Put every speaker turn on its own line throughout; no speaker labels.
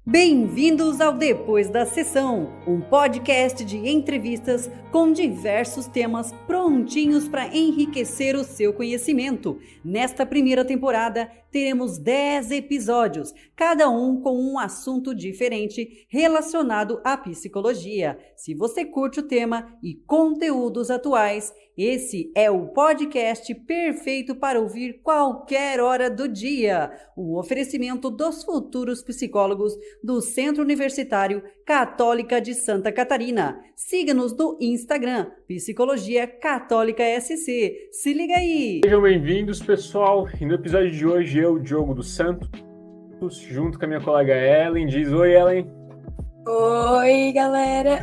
Bem-vindos ao Depois da Sessão, um podcast de entrevistas com diversos temas prontinhos para enriquecer o seu conhecimento. Nesta primeira temporada, teremos 10 episódios, cada um com um assunto diferente relacionado à psicologia. Se você curte o tema e conteúdos atuais, esse é o podcast perfeito para ouvir qualquer hora do dia. Um oferecimento dos futuros psicólogos do Centro Universitário Católica de Santa Catarina. Siga-nos no Instagram, Psicologia Católica SC. Se liga aí!
Sejam bem-vindos, pessoal. E no episódio de hoje, eu, Diogo dos Santos, junto com a minha colega Ellen. Diz oi, Ellen.
Oi, galera!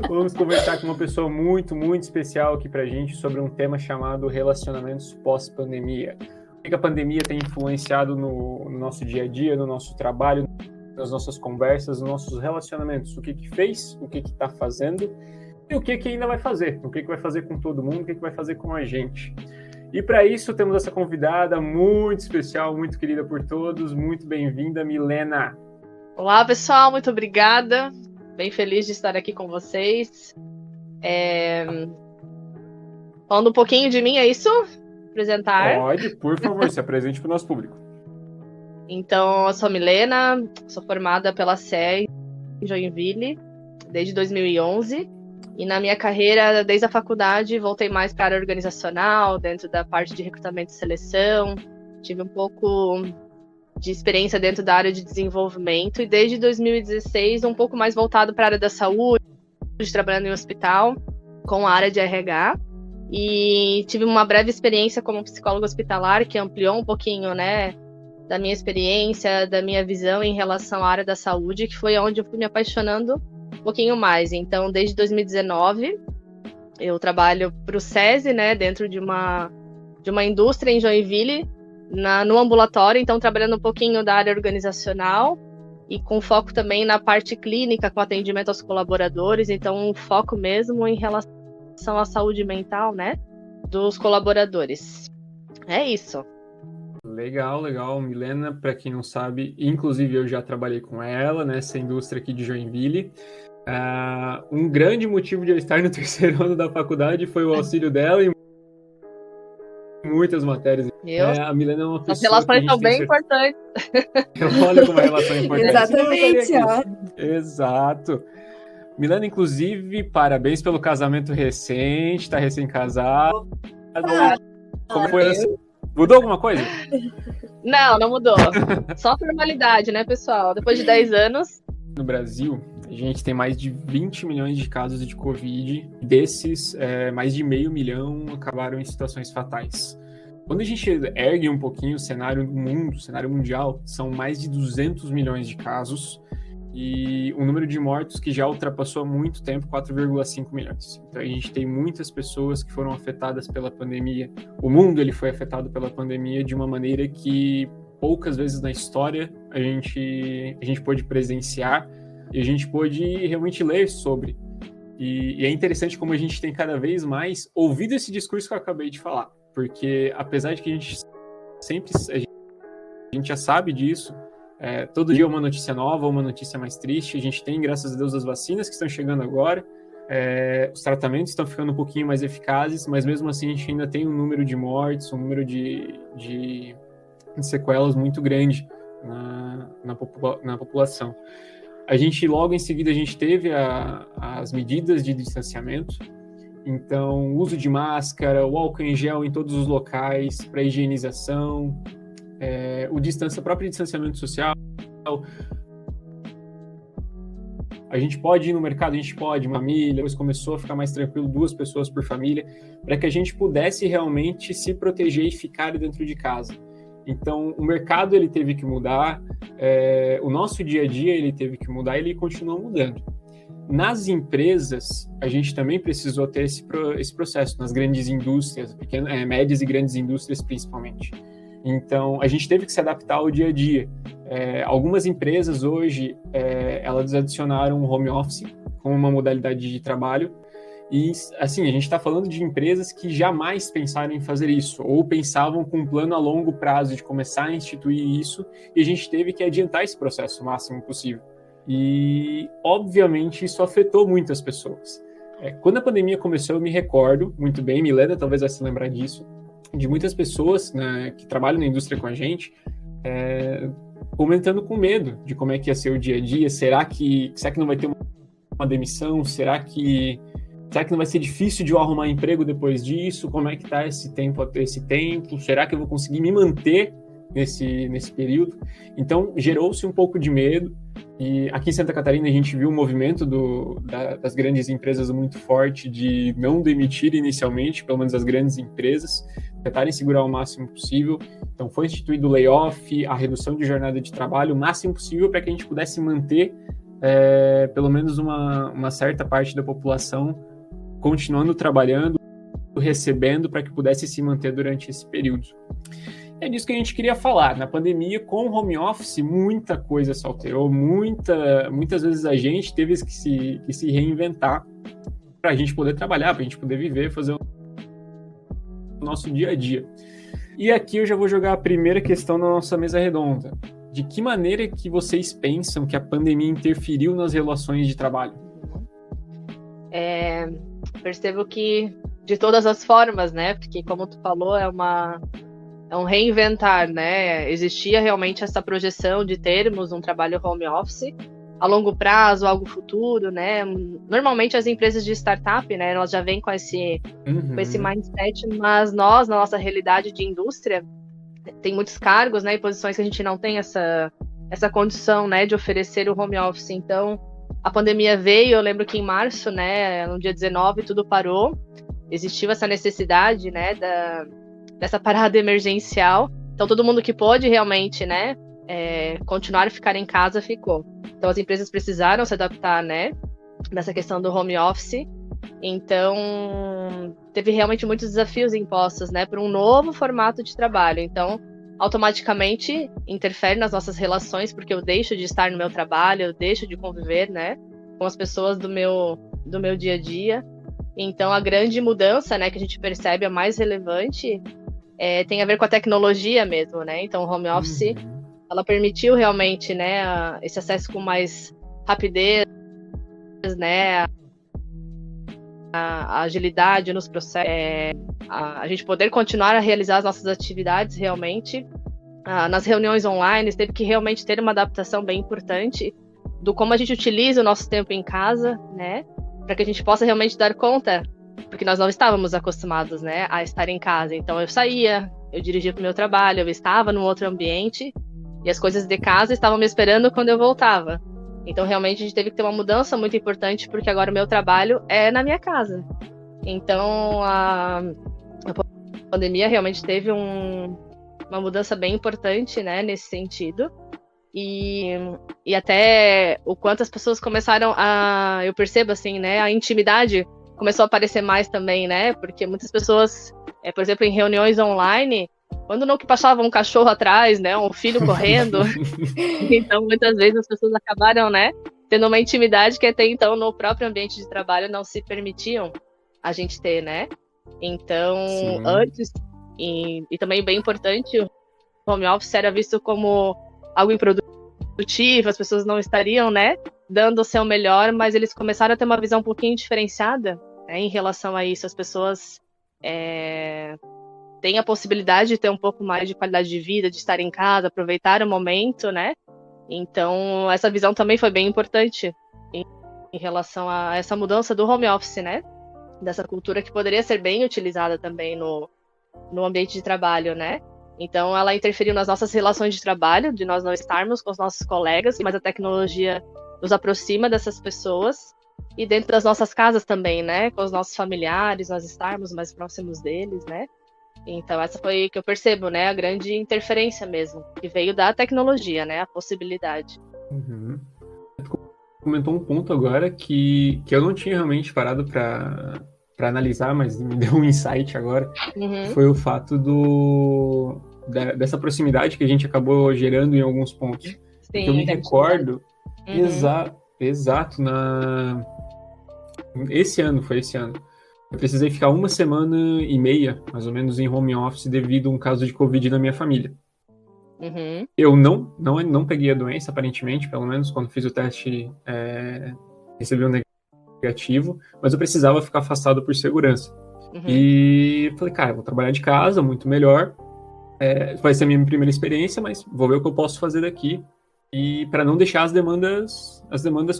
Vamos conversar com uma pessoa muito especial aqui pra gente sobre um tema chamado relacionamentos pós-pandemia. O que a pandemia tem influenciado no nosso dia a dia, no nosso trabalho, nas nossas conversas, nos nossos relacionamentos. O que fez, o que está fazendo e o que ainda vai fazer. O que vai fazer com todo mundo, o que vai fazer com a gente. E para isso temos essa convidada muito especial, muito querida por todos. Muito bem-vinda, Milena.
Olá, pessoal, muito obrigada. Bem feliz de estar aqui com vocês. Falando um pouquinho de mim, é isso? Apresentar?
Pode, por favor, se apresente para o nosso público.
Então, eu sou a Milena, sou formada pela CEA em Joinville desde 2011. E na minha carreira, desde a faculdade, voltei mais para a área organizacional, dentro da parte de recrutamento e seleção. Tive um pouco de experiência dentro da área de desenvolvimento e desde 2016 um pouco mais voltado para a área da saúde, trabalhando em hospital com a área de RH, e tive uma breve experiência como psicóloga hospitalar que ampliou um pouquinho, né, da minha experiência, da minha visão em relação à área da saúde, que foi onde eu fui me apaixonando um pouquinho mais. Então, desde 2019 eu trabalho para o SESI, né, dentro de uma indústria em Joinville, no ambulatório, então trabalhando um pouquinho da área organizacional e com foco também na parte clínica, com atendimento aos colaboradores, então um foco mesmo em relação à saúde mental, né, dos colaboradores. É isso.
Legal. Milena, para quem não sabe, inclusive eu já trabalhei com ela nessa indústria aqui de Joinville. Um grande motivo de eu estar no terceiro ano da faculdade foi o auxílio dela em muitas matérias. A Milena é uma pessoa.
As relações são bem importantes.
Olha como a relação é importante.
Exatamente, ó.
Exato. Milena, inclusive, parabéns pelo casamento recente, tá recém-casado. Como foi assim? Mudou alguma coisa?
Não mudou. Só formalidade, né, pessoal? Depois de 10 anos.
No Brasil, a gente tem mais de 20 milhões de casos de Covid. Desses, mais de 500 mil acabaram em situações fatais. Quando a gente ergue um pouquinho o cenário do mundo, o cenário mundial, são mais de 200 milhões de casos e um número de mortos que já ultrapassou há muito tempo 4,5 milhões. Então a gente tem muitas pessoas que foram afetadas pela pandemia. O mundo ele foi afetado pela pandemia de uma maneira que poucas vezes na história a gente pôde presenciar e a gente pôde realmente ler sobre. E é interessante como a gente tem cada vez mais ouvido esse discurso que eu acabei de falar. Porque apesar de que a gente já sabe disso, todo dia é uma notícia nova, uma notícia mais triste. A gente tem, graças a Deus, as vacinas que estão chegando agora, os tratamentos estão ficando um pouquinho mais eficazes, mas mesmo assim a gente ainda tem um número de mortes, um número de sequelas muito grande na população. Logo em seguida, a gente teve as medidas de distanciamento. Então, o uso de máscara, o álcool em gel em todos os locais, para higienização, o próprio distanciamento social. A gente pode ir no mercado, a gente pode, uma família, depois começou a ficar mais tranquilo, 2 pessoas por família, para que a gente pudesse realmente se proteger e ficar dentro de casa. Então, o mercado ele teve que mudar, o nosso dia a dia ele teve que mudar e ele continua mudando. Nas empresas, a gente também precisou ter esse processo, nas grandes indústrias, médias e grandes indústrias principalmente. Então, a gente teve que se adaptar ao dia a dia. Algumas empresas hoje, elas adicionaram o home office como uma modalidade de trabalho, E, assim, a gente está falando de empresas que jamais pensaram em fazer isso, ou pensavam com um plano a longo prazo de começar a instituir isso, e a gente teve que adiantar esse processo o máximo possível. E, obviamente, isso afetou muitas pessoas. Quando a pandemia começou, eu me recordo muito bem, Milena talvez vai se lembrar disso, de muitas pessoas, né, que trabalham na indústria com a gente, comentando com medo de como é que ia ser o dia a dia. Será que não vai ter uma demissão? Será que não vai ser difícil de eu arrumar emprego depois disso? Como é que tá esse tempo? Será que eu vou conseguir me manter nesse período? Então, gerou-se um pouco de medo. E aqui em Santa Catarina a gente viu um movimento das grandes empresas muito forte de não demitir inicialmente, pelo menos as grandes empresas, tentarem segurar o máximo possível. Então foi instituído o layoff, a redução de jornada de trabalho, o máximo possível para que a gente pudesse manter pelo menos uma certa parte da população continuando trabalhando, recebendo, para que pudesse se manter durante esse período. É disso que a gente queria falar. Na pandemia, com o home office, muita coisa se alterou, muitas vezes a gente teve que se reinventar para a gente poder trabalhar, para a gente poder viver, fazer o nosso dia a dia. E aqui eu já vou jogar a primeira questão na nossa mesa redonda. De que maneira que vocês pensam que a pandemia interferiu nas relações de trabalho?
Percebo que de todas as formas, né? Porque como tu falou, é um reinventar, né? Existia realmente essa projeção de termos um trabalho home office a longo prazo, algo futuro, né? Normalmente as empresas de startup, né? Elas já vêm com esse mindset, mas nós, na nossa realidade de indústria, tem muitos cargos, né? E posições que a gente não tem essa condição, né? De oferecer o home office. Então, a pandemia veio, eu lembro que em março, né? No dia 19, tudo parou. Existiu essa necessidade, né? Dessa parada emergencial. Então, todo mundo que pôde realmente, né, continuar a ficar em casa, ficou. Então, as empresas precisaram se adaptar, né, nessa questão do home office. Então, teve realmente muitos desafios impostos, né, para um novo formato de trabalho. Então, automaticamente, interfere nas nossas relações, porque eu deixo de estar no meu trabalho, eu deixo de conviver, né, com as pessoas do meu dia a dia. Então, a grande mudança, né, que a gente percebe, a mais relevante, tem a ver com a tecnologia mesmo, né? Então, o home office, ela permitiu realmente, né, esse acesso com mais rapidez, né, a agilidade nos processos, a gente poder continuar a realizar as nossas atividades realmente. Nas reuniões online, teve que realmente ter uma adaptação bem importante do como a gente utiliza o nosso tempo em casa, né, para que a gente possa realmente dar conta, porque nós não estávamos acostumados, né, a estar em casa. Então eu saía, eu dirigia para o meu trabalho, eu estava num outro ambiente e as coisas de casa estavam me esperando quando eu voltava. Então realmente a gente teve que ter uma mudança muito importante, porque agora o meu trabalho é na minha casa. Então a pandemia realmente teve uma mudança bem importante, né, nesse sentido. E até o quanto as pessoas começaram eu percebo assim, né, a intimidade começou a aparecer mais também, né, porque muitas pessoas, por exemplo, em reuniões online, quando não que passava um cachorro atrás, né, um filho correndo, então muitas vezes as pessoas acabaram, né, tendo uma intimidade que até então no próprio ambiente de trabalho não se permitiam a gente ter, né. Então, sim, antes, e também bem importante, o home office era visto como algo improdutivo, as pessoas não estariam, né, dando o seu melhor, mas eles começaram a ter uma visão um pouquinho diferenciada, né, em relação a isso. As pessoas têm a possibilidade de ter um pouco mais de qualidade de vida, de estar em casa, aproveitar o momento, né? Então, essa visão também foi bem importante em relação a essa mudança do home office, né? Dessa cultura que poderia ser bem utilizada também no ambiente de trabalho, né? Então, ela interferiu nas nossas relações de trabalho, de nós não estarmos com os nossos colegas, mas a tecnologia nos aproxima dessas pessoas, e dentro das nossas casas também, né? Com os nossos familiares, nós estarmos mais próximos deles, né? Então, essa foi que eu percebo, né? A grande interferência mesmo, que veio da tecnologia, né? A possibilidade.
Uhum. Comentou um ponto agora que eu não tinha realmente parado para analisar, mas me deu um insight agora, que foi o fato dessa proximidade que a gente acabou gerando em alguns pontos. Sim, porque eu me recordo, exato, Foi esse ano. Eu precisei ficar 1,5 semanas, mais ou menos, em home office devido a um caso de Covid na minha família.
Uhum.
Eu não peguei a doença, aparentemente, pelo menos quando fiz o teste, recebi um negativo, mas eu precisava ficar afastado por segurança.
Uhum.
E falei, cara, eu vou trabalhar de casa, muito melhor. Vai ser a minha primeira experiência, mas vou ver o que eu posso fazer daqui. E para não deixar as demandas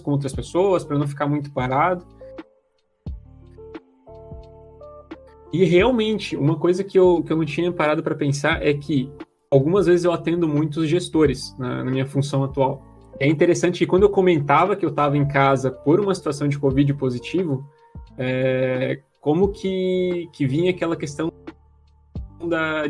com outras pessoas, para não ficar muito parado. E realmente, uma coisa que eu não tinha parado para pensar é que algumas vezes eu atendo muitos gestores na minha função atual. É interessante que quando eu comentava que eu estava em casa por uma situação de Covid positivo, como que vinha aquela questão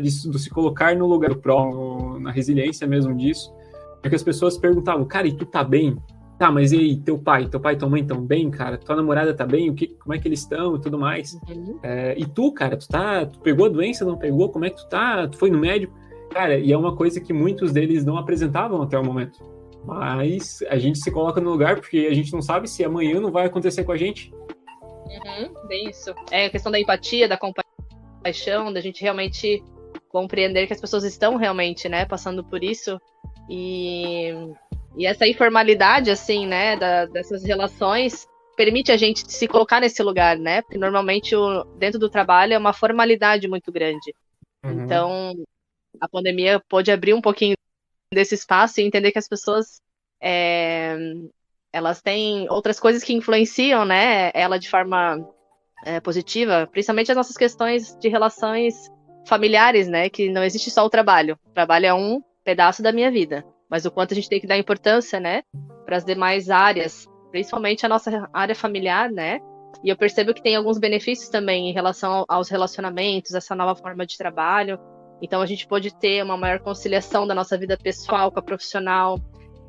de se colocar no lugar do próximo, na resiliência mesmo disso, porque as pessoas perguntavam, cara, e tu tá bem? Tá, mas e aí, teu pai e tua mãe estão bem, cara? Tua namorada tá bem? Como é que eles estão e tudo mais?
Uhum.
E tu, cara, tu pegou a doença, não pegou? Como é que tu tá? Tu foi no médico? Cara, e é uma coisa que muitos deles não apresentavam até o momento. Mas a gente se coloca no lugar porque a gente não sabe se amanhã não vai acontecer com a gente.
Bem isso. É a questão da empatia, da compaixão, da gente realmente compreender que as pessoas estão realmente, né, passando por isso. E essa informalidade, assim, né, dessas relações permite a gente se colocar nesse lugar, né? Porque normalmente dentro do trabalho é uma formalidade muito grande.
Uhum.
Então, a pandemia pôde abrir um pouquinho desse espaço e entender que as pessoas elas têm outras coisas que influenciam, né, ela de forma positiva, principalmente as nossas questões de relações familiares, né, que não existe só o trabalho. O trabalho é um pedaço da minha vida, mas o quanto a gente tem que dar importância, né, para as demais áreas, principalmente a nossa área familiar, né, e eu percebo que tem alguns benefícios também em relação aos relacionamentos, essa nova forma de trabalho. Então a gente pode ter uma maior conciliação da nossa vida pessoal com a profissional.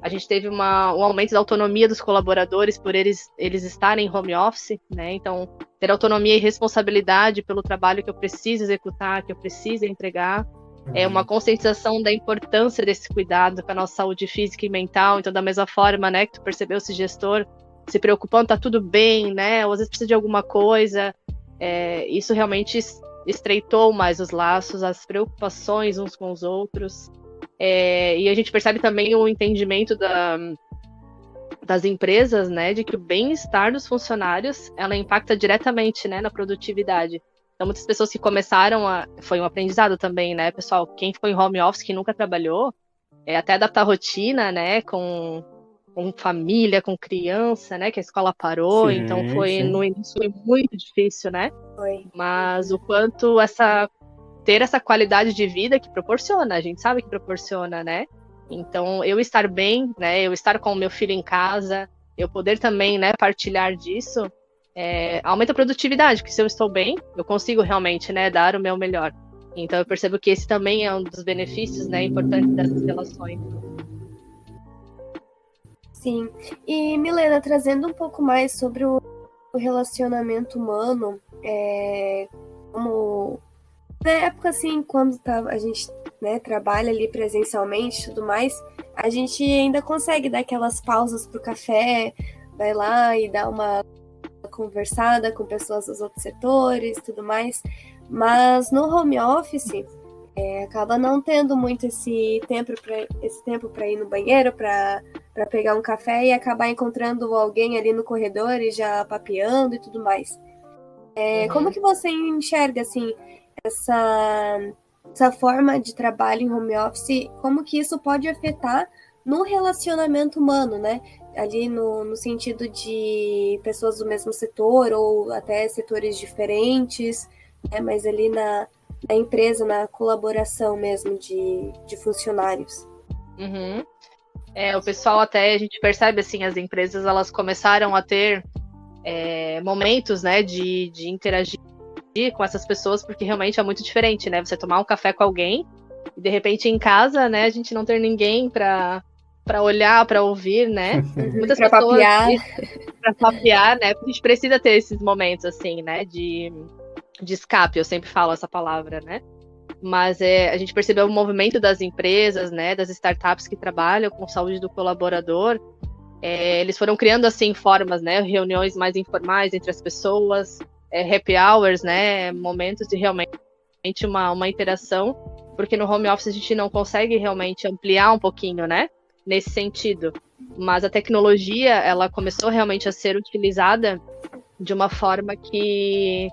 A gente teve um aumento da autonomia dos colaboradores por eles estarem em home office, né? Então, ter autonomia e responsabilidade pelo trabalho que eu preciso executar, que eu preciso entregar. É uma conscientização da importância desse cuidado com a nossa saúde física e mental. Então, da mesma forma, né, que tu percebeu esse gestor se preocupando, tá tudo bem, né? Ou às vezes precisa de alguma coisa. Isso realmente estreitou mais os laços, as preocupações uns com os outros. E a gente percebe também o entendimento das empresas, né, de que o bem-estar dos funcionários, ela impacta diretamente, né, na produtividade. Então, muitas pessoas que começaram foi um aprendizado também, né, pessoal, quem ficou em home office, que nunca trabalhou, até adaptar a rotina, né, com família, com criança, né, que a escola parou,
Sim,
então
sim.
no início foi muito difícil, né?
Foi.
Mas o quanto ter essa qualidade de vida que proporciona, a gente sabe que proporciona, né? Então, eu estar bem, né, eu estar com o meu filho em casa, eu poder também, né, partilhar disso, aumenta a produtividade, porque se eu estou bem, eu consigo realmente, né, dar o meu melhor. Então, eu percebo que esse também é um dos benefícios, né, importantes dessas relações.
Sim. E, Milena, trazendo um pouco mais sobre o relacionamento humano, como na época, assim, quando a gente, né, trabalha ali presencialmente e tudo mais, a gente ainda consegue dar aquelas pausas pro café, vai lá e dá uma conversada com pessoas dos outros setores e tudo mais. Mas no home office, acaba não tendo muito esse tempo para ir no banheiro, para pegar um café e acabar encontrando alguém ali no corredor e já papeando e tudo mais. Como que você enxerga, assim, essa forma de trabalho em home office, como que isso pode afetar no relacionamento humano, né? Ali no sentido de pessoas do mesmo setor ou até setores diferentes, né? Mas ali na empresa, na colaboração mesmo de funcionários.
Uhum. O pessoal até, a gente percebe, assim, as empresas, elas começaram a ter momentos, né, de interagir com essas pessoas, porque realmente é muito diferente, né? Você tomar um café com alguém e, de repente, em casa, né, a gente não ter ninguém para olhar, para ouvir, né? Muitas
pra
pessoas...
papear.
Para papear, né? A gente precisa ter esses momentos, assim, né, de escape, eu sempre falo essa palavra, né? Mas a gente percebeu o movimento das empresas, né, das startups que trabalham com saúde do colaborador, eles foram criando, assim, formas, né? Reuniões mais informais entre as pessoas, happy hours, né? Momentos de realmente uma interação, porque no home office a gente não consegue realmente ampliar um pouquinho, né? Nesse sentido. Mas a tecnologia, ela começou realmente a ser utilizada de uma forma que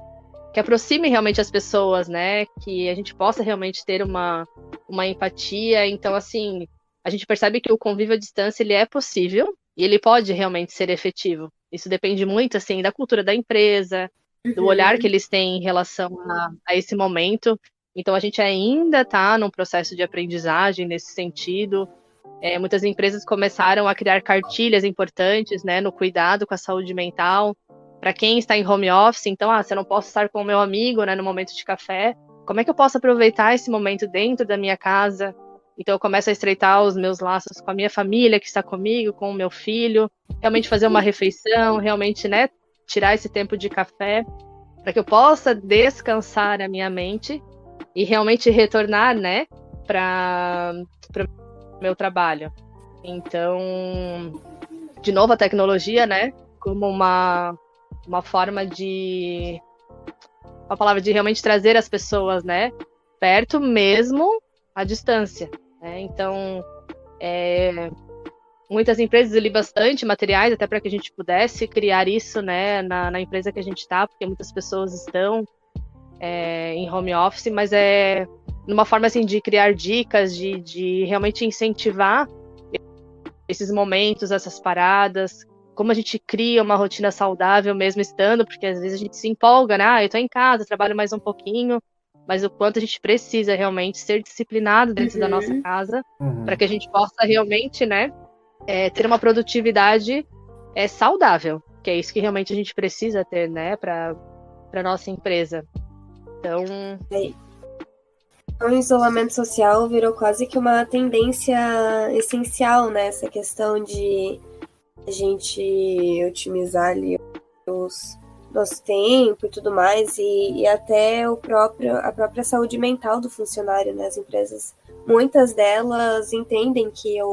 aproxime realmente as pessoas, né? Que a gente possa realmente ter uma empatia. Então, assim, a gente percebe que o convívio à distância, ele é possível e ele pode realmente ser efetivo. Isso depende muito, assim, da cultura da empresa, do olhar que eles têm em relação a esse momento. Então, a gente ainda está num processo de aprendizagem nesse sentido. Muitas empresas começaram a criar cartilhas importantes, né, no cuidado com a saúde mental. Para quem está em home office, então, se eu não posso estar com o meu amigo, né, no momento de café, como é que eu posso aproveitar esse momento dentro da minha casa? Então, eu começo a estreitar os meus laços com a minha família que está comigo, com o meu filho, realmente fazer uma refeição, realmente, né, tirar esse tempo de café, para que eu possa descansar a minha mente e realmente retornar, né, para o meu trabalho. Então, de novo, a tecnologia, né, como uma forma de... uma palavra de realmente trazer as pessoas, né, perto mesmo à distância, né? Então, muitas empresas ali bastante materiais, até para que a gente pudesse criar isso, né, na empresa que a gente está, porque muitas pessoas estão em home office, mas numa forma assim de criar dicas, de realmente incentivar esses momentos, essas paradas, como a gente cria uma rotina saudável mesmo estando, porque às vezes a gente se empolga, né? Eu tô em casa, trabalho mais um pouquinho, mas o quanto a gente precisa realmente ser disciplinado dentro da nossa casa, para que a gente possa realmente, né, ter uma produtividade saudável, que é isso que realmente a gente precisa ter, né, para nossa empresa. Então,
o isolamento social virou quase que uma tendência essencial, né? Essa questão de a gente otimizar ali nosso tempo e tudo mais, e até a própria saúde mental do funcionário, né? As empresas, muitas delas entendem que a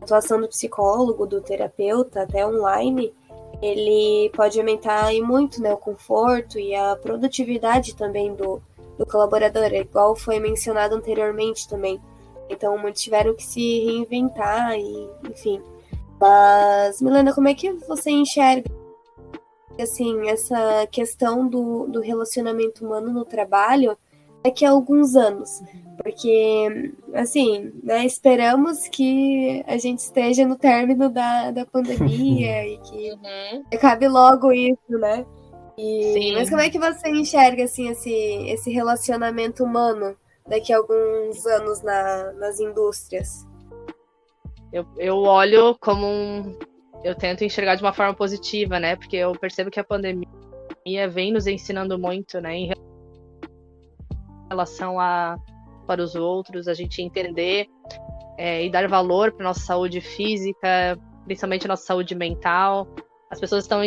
atuação do psicólogo, do terapeuta, até online, ele pode aumentar e muito, né, o conforto e a produtividade também do colaborador, igual foi mencionado anteriormente também. Então, muitos tiveram que se reinventar e, enfim. Mas, Milena, como é que você enxerga, assim, essa questão do relacionamento humano no trabalho daqui a alguns anos? Porque, assim, né, esperamos que a gente esteja no término da pandemia e que acabe logo isso, né? Mas como é que você enxerga, assim, esse relacionamento humano daqui a alguns anos nas indústrias?
Eu olho como eu tento enxergar de uma forma positiva, né? Porque eu percebo que a pandemia vem nos ensinando muito, né? Em relação para os outros, a gente entender e dar valor para nossa saúde física, principalmente nossa saúde mental. As pessoas estão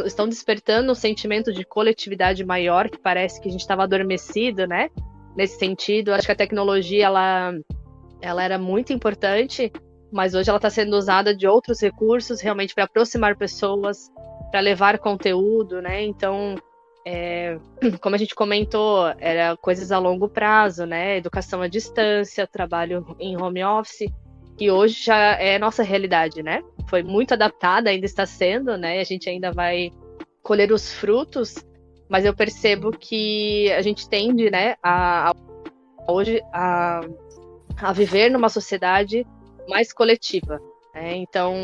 estão despertando um sentimento de coletividade maior, que parece que a gente estava adormecido, né? Nesse sentido, acho que a tecnologia ela era muito importante, mas hoje ela está sendo usada de outros recursos realmente para aproximar pessoas, para levar conteúdo, né? Então, como a gente comentou, era coisas a longo prazo, né? Educação à distância, trabalho em home office, que hoje já é nossa realidade, né? Foi muito adaptada, ainda está sendo, né? A gente ainda vai colher os frutos, mas eu percebo que a gente tende, né, hoje a viver numa sociedade mais coletiva, né? Então,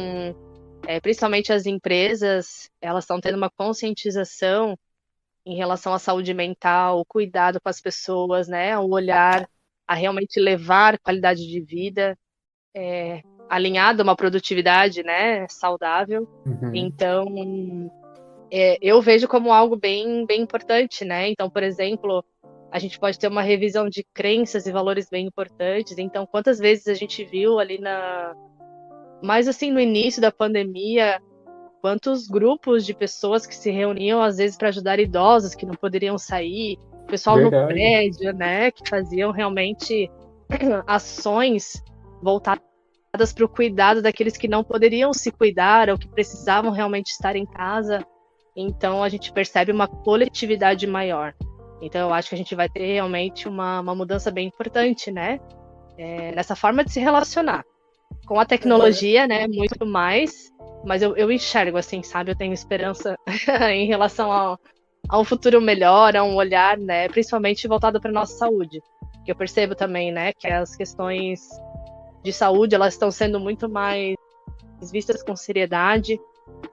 principalmente as empresas, elas estão tendo uma conscientização em relação à saúde mental, o cuidado com as pessoas, né? O olhar a realmente levar qualidade de vida alinhado a uma produtividade, né, saudável. Então, eu vejo como algo bem, bem importante, né? Então, por exemplo, a gente pode ter uma revisão de crenças e valores bem importantes. Então, quantas vezes a gente viu ali mais assim no início da pandemia, quantos grupos de pessoas que se reuniam às vezes para ajudar idosos que não poderiam sair, o pessoal no prédio, né, que faziam realmente ações voltadas para o cuidado daqueles que não poderiam se cuidar ou que precisavam realmente estar em casa. Então a gente percebe uma coletividade maior. Então eu acho que a gente vai ter realmente uma mudança bem importante, né? Nessa forma de se relacionar. Com a tecnologia, né? Muito mais. Mas eu enxergo, assim, sabe? Eu tenho esperança em relação a um futuro melhor, a um olhar, né? Principalmente voltado para nossa saúde. Que eu percebo também, né? Que as questões de saúde, elas estão sendo muito mais vistas com seriedade.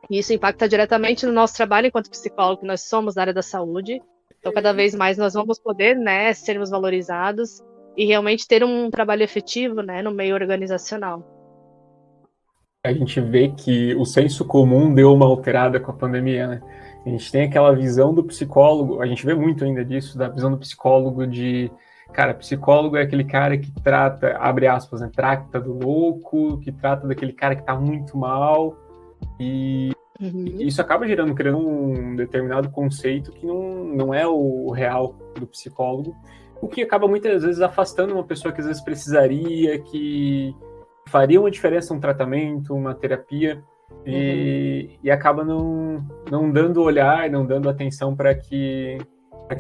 E isso impacta diretamente no nosso trabalho enquanto psicólogo, que nós somos da área da saúde. Então, cada vez mais nós vamos poder, né, sermos valorizados e realmente ter um trabalho efetivo, né, no meio organizacional.
A gente vê que o senso comum deu uma alterada com a pandemia, né? A gente tem aquela visão do psicólogo, a gente vê muito ainda disso, da visão do psicólogo de... Cara, psicólogo é aquele cara que trata, abre aspas, né, trata do louco, que trata daquele cara que tá muito mal, e isso acaba criando um determinado conceito que não é o real do psicólogo, o que acaba muitas vezes afastando uma pessoa que às vezes precisaria, que faria uma diferença um tratamento, uma terapia, e acaba não dando olhar, não dando atenção para que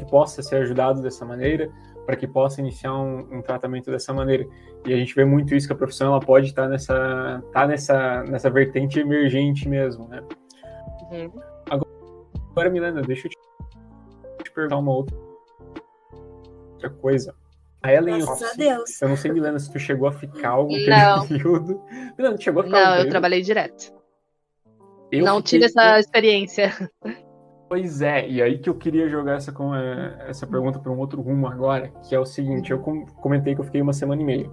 possa ser ajudado dessa maneira, para que possa iniciar um tratamento dessa maneira. E a gente vê muito isso, que a profissão ela pode estar nessa vertente emergente mesmo, né? Agora, Milena, deixa eu te perguntar uma outra coisa. A Ellen,
Graças a Deus.
Eu não sei, Milena, se tu chegou a ficar algum
Não.
período. Milena, tu chegou a ficar
Não,
algum
eu
período?
trabalhei direto.
Eu
não
fiquei-
tive essa experiência.
Pois é, e aí que eu queria jogar essa pergunta para um outro rumo agora, que é o seguinte, eu comentei que eu fiquei 1 semana e meia.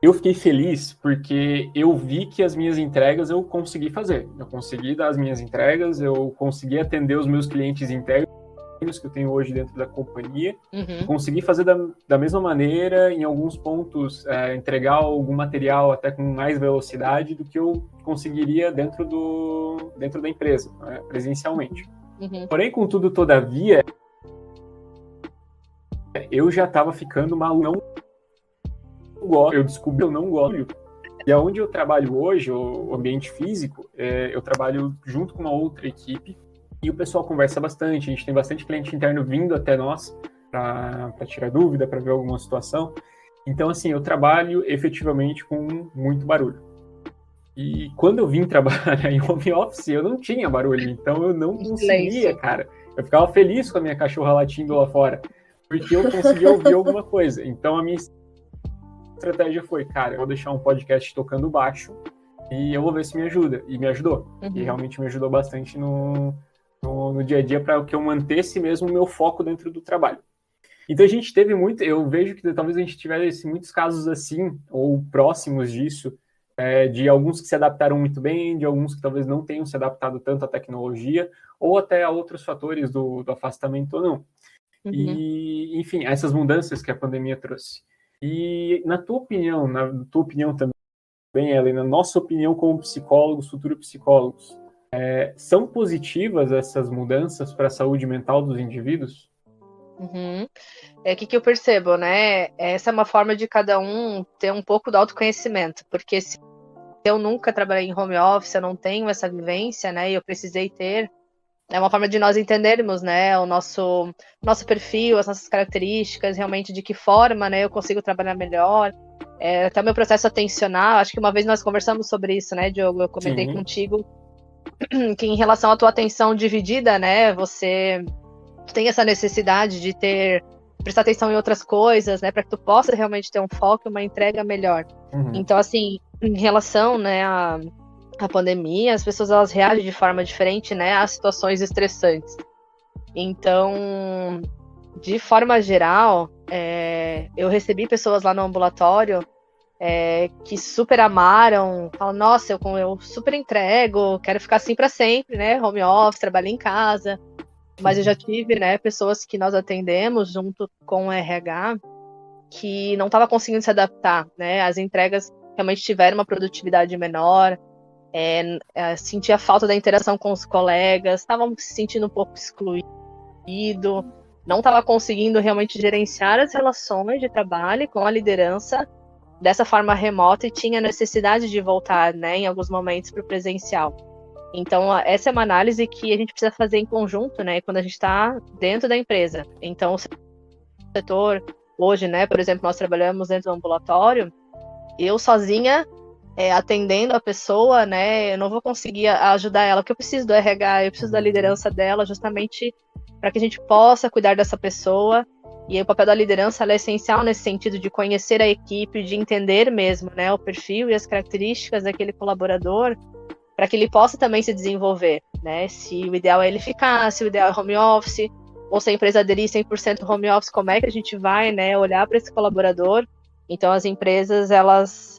Eu fiquei feliz porque eu vi que as minhas entregas eu consegui fazer. Eu consegui dar as minhas entregas, eu consegui atender os meus clientes internos que eu tenho hoje dentro da companhia. Consegui fazer da mesma maneira, em alguns pontos, entregar algum material até com mais velocidade do que eu conseguiria dentro da empresa, né, presencialmente. Porém, contudo, todavia, eu já estava ficando maluco. Eu descobri que eu não gosto. E aonde eu trabalho hoje, o ambiente físico, eu trabalho junto com uma outra equipe e o pessoal conversa bastante. A gente tem bastante cliente interno vindo até nós para tirar dúvida, para ver alguma situação. Então, assim, eu trabalho efetivamente com muito barulho. E quando eu vim trabalhar em home office, eu não tinha barulho, então eu não conseguia, cara. Eu ficava feliz com a minha cachorra latindo lá fora, porque eu conseguia ouvir alguma coisa. Então, a minha estratégia foi, cara, eu vou deixar um podcast tocando baixo e eu vou ver se me ajuda. E me ajudou. E realmente me ajudou bastante no dia a dia para que eu mantesse mesmo o meu foco dentro do trabalho. Então a gente teve eu vejo que talvez a gente tivesse muitos casos assim, ou próximos disso, de alguns que se adaptaram muito bem, de alguns que talvez não tenham se adaptado tanto à tecnologia, ou até a outros fatores do afastamento ou não. E, enfim, essas mudanças que a pandemia trouxe. E na tua opinião também, Ellen, na nossa opinião como psicólogos, futuros psicólogos, são positivas essas mudanças para a saúde mental dos indivíduos?
O que eu percebo, né? Essa é uma forma de cada um ter um pouco do autoconhecimento, porque se eu nunca trabalhei em home office, eu não tenho essa vivência, né? E eu precisei ter. É uma forma de nós entendermos, né, o nosso perfil, as nossas características, realmente de que forma, né, eu consigo trabalhar melhor. Até o meu processo atencional, acho que uma vez nós conversamos sobre isso, né, Diogo? Eu comentei contigo que em relação à tua atenção dividida, né, você tem essa necessidade de prestar atenção em outras coisas, né, para que tu possa realmente ter um foco e uma entrega melhor. Então, assim, em relação, né, a pandemia, as pessoas elas reagem de forma diferente, né, a situações estressantes. Então, de forma geral, eu recebi pessoas lá no ambulatório que super amaram, falam, nossa, eu super entrego, quero ficar assim para sempre, né, home office, trabalho em casa. Mas eu já tive, né, pessoas que nós atendemos junto com o RH que não estava conseguindo se adaptar, né, as entregas realmente tiveram uma produtividade menor, sentia falta da interação com os colegas, estavam se sentindo um pouco excluído, não estava conseguindo realmente gerenciar as relações de trabalho com a liderança, dessa forma remota e tinha necessidade de voltar, né, em alguns momentos para o presencial. Então, essa é uma análise que a gente precisa fazer em conjunto, né, quando a gente está dentro da empresa. Então, o setor, hoje, né, por exemplo, nós trabalhamos dentro do ambulatório, eu sozinha, atendendo a pessoa, né, eu não vou conseguir ajudar ela, porque eu preciso do RH, eu preciso da liderança dela, justamente para que a gente possa cuidar dessa pessoa. E aí, o papel da liderança é essencial nesse sentido de conhecer a equipe, de entender mesmo, né, o perfil e as características daquele colaborador, para que ele possa também se desenvolver, né? Se o ideal é ele ficar, se o ideal é home office, ou se a empresa aderir 100% home office, como é que a gente vai, né, olhar para esse colaborador? Então, as empresas,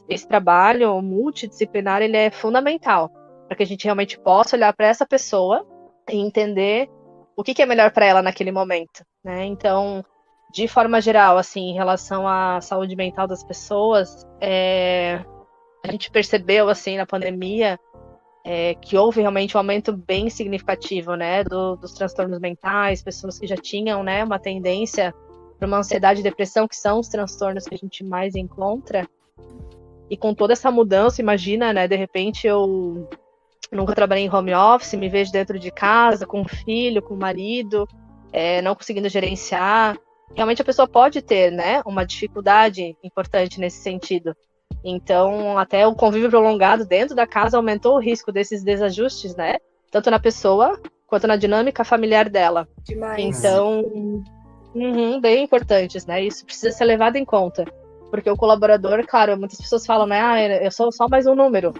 esse trabalho multidisciplinar, ele é fundamental para que a gente realmente possa olhar para essa pessoa e entender o que é melhor para ela naquele momento, né? Então, de forma geral, assim, em relação à saúde mental das pessoas, a gente percebeu, assim, na pandemia, que houve realmente um aumento bem significativo, né, dos transtornos mentais, pessoas que já tinham, né, uma tendência para uma ansiedade e depressão, que são os transtornos que a gente mais encontra. E com toda essa mudança, imagina, né, de repente eu nunca trabalhei em home office, me vejo dentro de casa, com o filho, com o marido, não conseguindo gerenciar. Realmente a pessoa pode ter, né, uma dificuldade importante nesse sentido. Então, até o convívio prolongado dentro da casa aumentou o risco desses desajustes, né? Tanto na pessoa quanto na dinâmica familiar dela.
Demais.
Então, bem importantes, né? Isso precisa ser levado em conta. Porque o colaborador, claro, muitas pessoas falam, né? Eu sou só mais um número.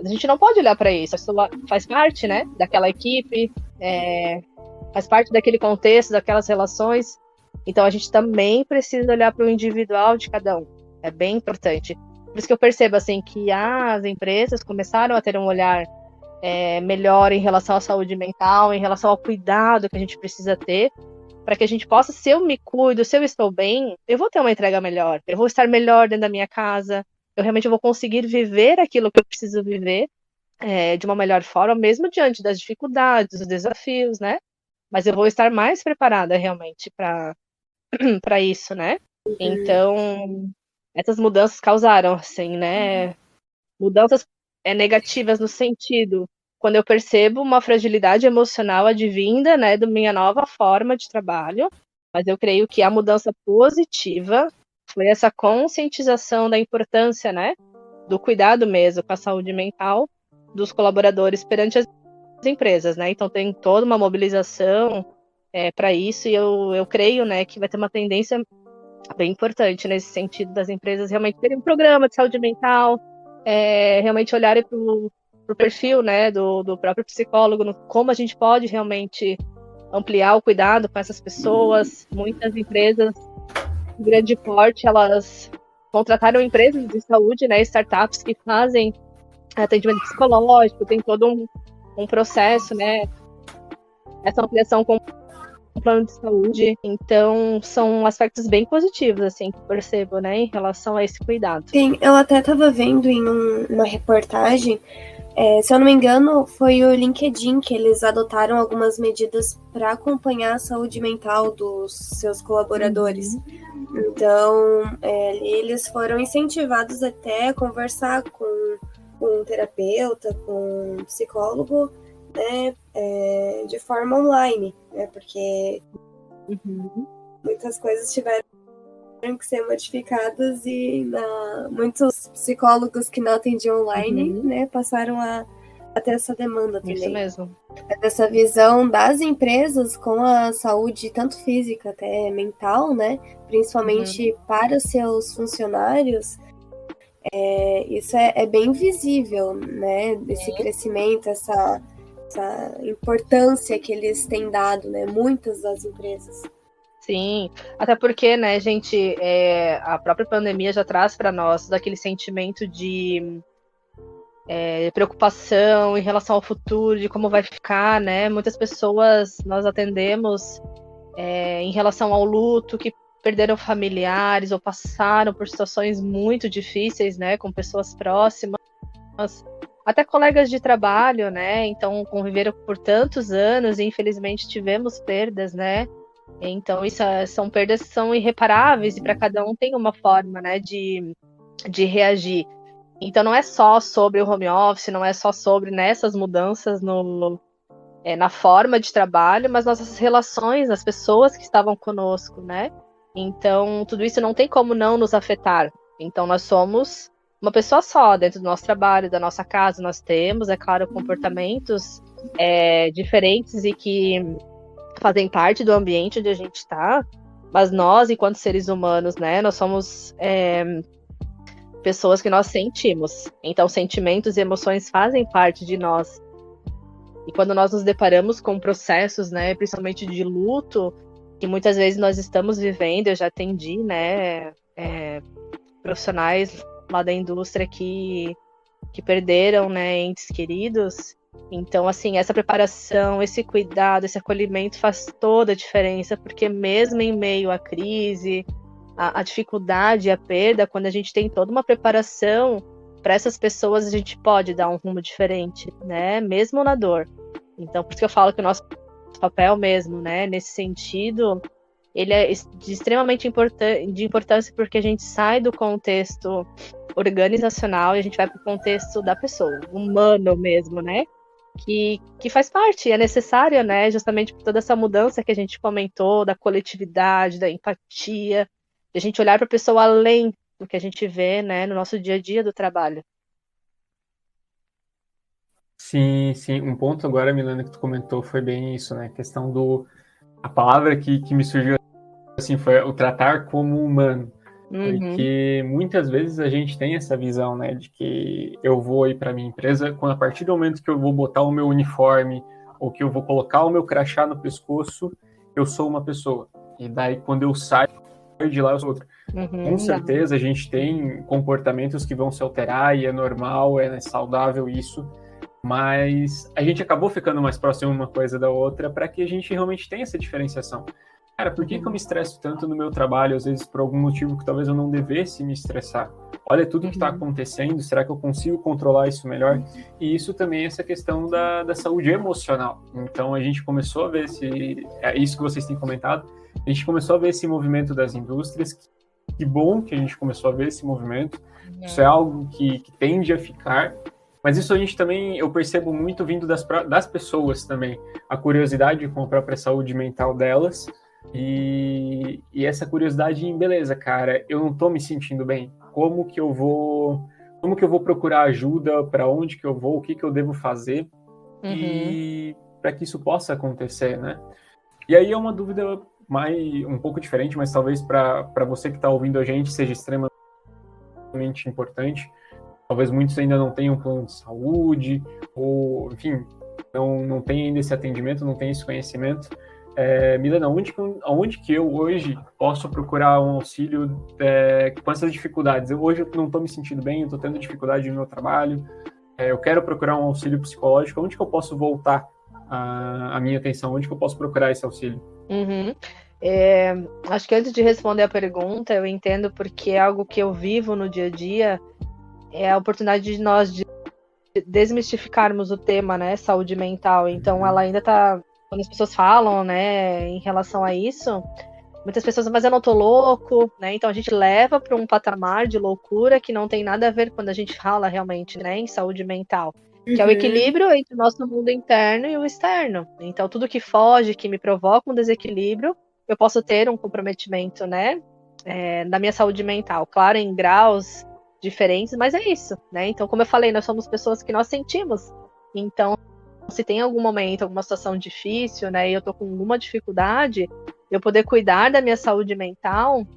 A gente não pode olhar para isso. A pessoa faz parte, né? Daquela equipe, faz parte daquele contexto, daquelas relações. Então, a gente também precisa olhar para o individual de cada um. É bem importante. Por isso que eu percebo assim, que as empresas começaram a ter um olhar melhor em relação à saúde mental, em relação ao cuidado que a gente precisa ter, para que a gente possa, se eu me cuido, se eu estou bem, eu vou ter uma entrega melhor, eu vou estar melhor dentro da minha casa, eu realmente vou conseguir viver aquilo que eu preciso viver de uma melhor forma, mesmo diante das dificuldades, dos desafios, né? Mas eu vou estar mais preparada realmente para isso, né? Então, essas mudanças causaram, assim, né, mudanças negativas no sentido, quando eu percebo uma fragilidade emocional advinda, né, da minha nova forma de trabalho, mas eu creio que a mudança positiva foi essa conscientização da importância, né, do cuidado mesmo com a saúde mental dos colaboradores perante as empresas, né, então tem toda uma mobilização para isso, e eu creio, né, que vai ter uma tendência bem importante nesse sentido das empresas realmente terem um programa de saúde mental, realmente olharem para o perfil, né, do próprio psicólogo, como a gente pode realmente ampliar o cuidado com essas pessoas. Muitas empresas de grande porte, elas contrataram empresas de saúde, né, startups que fazem atendimento psicológico, tem todo um processo, né, essa ampliação com plano de saúde. Então, são aspectos bem positivos, assim, que eu percebo, né, em relação a esse cuidado.
Sim, eu até estava vendo em uma reportagem, se eu não me engano, foi o LinkedIn que eles adotaram algumas medidas para acompanhar a saúde mental dos seus colaboradores. Então, eles foram incentivados até a conversar com um terapeuta, com um psicólogo, né, de forma online, né, porque muitas coisas tiveram que ser modificadas e muitos psicólogos que não atendiam online, né, passaram a ter essa demanda também.
Isso mesmo.
Essa visão das empresas com a saúde, tanto física até mental, né, principalmente para os seus funcionários, isso é bem visível, né, desse crescimento, essa importância que eles têm dado, né, muitas das empresas.
Sim, até porque, né, gente, a própria pandemia já traz para nós daquele sentimento de preocupação em relação ao futuro, de como vai ficar, né? Muitas pessoas nós atendemos em relação ao luto, que perderam familiares ou passaram por situações muito difíceis, né, com pessoas próximas, até colegas de trabalho, né? Então conviveram por tantos anos e infelizmente tivemos perdas, né? Então, são perdas que são irreparáveis e para cada um tem uma forma, né, de reagir. Então, não é só sobre o home office, não é só sobre nessas mudanças na forma de trabalho, mas nossas relações, as pessoas que estavam conosco, né? Então, tudo isso não tem como não nos afetar. Então, nós somos uma pessoa só dentro do nosso trabalho, da nossa casa. Nós temos, é claro, comportamentos diferentes e que fazem parte do ambiente onde a gente está, mas nós, enquanto seres humanos, né, nós somos pessoas que nós sentimos. Então, sentimentos e emoções fazem parte de nós. E quando nós nos deparamos com processos, né, principalmente de luto, que muitas vezes nós estamos vivendo, eu já atendi, né, profissionais lá da indústria que perderam, né, entes queridos. Então, assim, essa preparação, esse cuidado, esse acolhimento faz toda a diferença, porque mesmo em meio à crise, a dificuldade, a perda, quando a gente tem toda uma preparação, para essas pessoas a gente pode dar um rumo diferente, né, mesmo na dor. Então, por isso que eu falo que o nosso papel mesmo, né, nesse sentido, ele é de extremamente de importância, porque a gente sai do contexto organizacional e a gente vai para o contexto da pessoa, humano mesmo, né? Que faz parte, é necessário, né? Justamente por toda essa mudança que a gente comentou, da coletividade, da empatia, de a gente olhar para a pessoa além do que a gente vê, né, no nosso dia a dia do trabalho.
Sim, sim. Um ponto agora, Milena, que tu comentou foi bem isso, né? A questão a palavra que me surgiu assim foi o tratar como humano. Porque muitas vezes a gente tem essa visão, né, de que eu vou ir para minha empresa, quando a partir do momento que eu vou botar o meu uniforme ou que eu vou colocar o meu crachá no pescoço, eu sou uma pessoa. E daí quando eu saio de lá eu sou outra. Com certeza a gente tem comportamentos que vão se alterar e é normal, é saudável isso, mas a gente acabou ficando mais próximo uma coisa da outra para que a gente realmente tenha essa diferenciação. Cara, por que eu me estresso tanto no meu trabalho, às vezes por algum motivo que talvez eu não devesse me estressar? Olha tudo que está acontecendo, será que eu consigo controlar isso melhor? E isso também é essa questão da saúde emocional. Então a gente começou a ver isso que vocês têm comentado, a gente começou a ver esse movimento das indústrias, que bom que a gente começou a ver esse movimento, isso é algo que tende a ficar, mas isso a gente também, eu percebo muito vindo das pessoas também, a curiosidade com a própria saúde mental delas, e essa curiosidade em, beleza, cara, eu não tô me sentindo bem, como que eu vou procurar ajuda, para onde que eu vou, o que que eu devo fazer, e para que isso possa acontecer, né? E aí é uma dúvida um pouco diferente, mas talvez para você que está ouvindo a gente seja extremamente importante. Talvez muitos ainda não tenham um plano de saúde, ou, enfim, não tem ainda esse atendimento, não tem esse conhecimento. Milena, onde que eu hoje posso procurar um auxílio com essas dificuldades? Hoje eu não estou me sentindo bem, eu estou tendo dificuldade no meu trabalho, eu quero procurar um auxílio psicológico, onde que eu posso voltar a minha atenção? Onde que eu posso procurar esse auxílio?
Acho que antes de responder a pergunta, eu entendo porque é algo que eu vivo no dia a dia, é a oportunidade de nós desmistificarmos o tema, né, saúde mental. Então, ela ainda está, quando as pessoas falam, né, em relação a isso, muitas pessoas, mas eu não tô louco, né? Então a gente leva para um patamar de loucura que não tem nada a ver quando a gente fala realmente, né, em saúde mental. Que é o equilíbrio entre o nosso mundo interno e o externo. Então, tudo que foge, que me provoca um desequilíbrio, eu posso ter um comprometimento, né, da minha saúde mental. Claro, em graus diferentes, mas é isso, né? Então, como eu falei, nós somos pessoas que nós sentimos. Então, se tem algum momento, alguma situação difícil, né, e eu tô com alguma dificuldade, eu poder cuidar da minha saúde mental,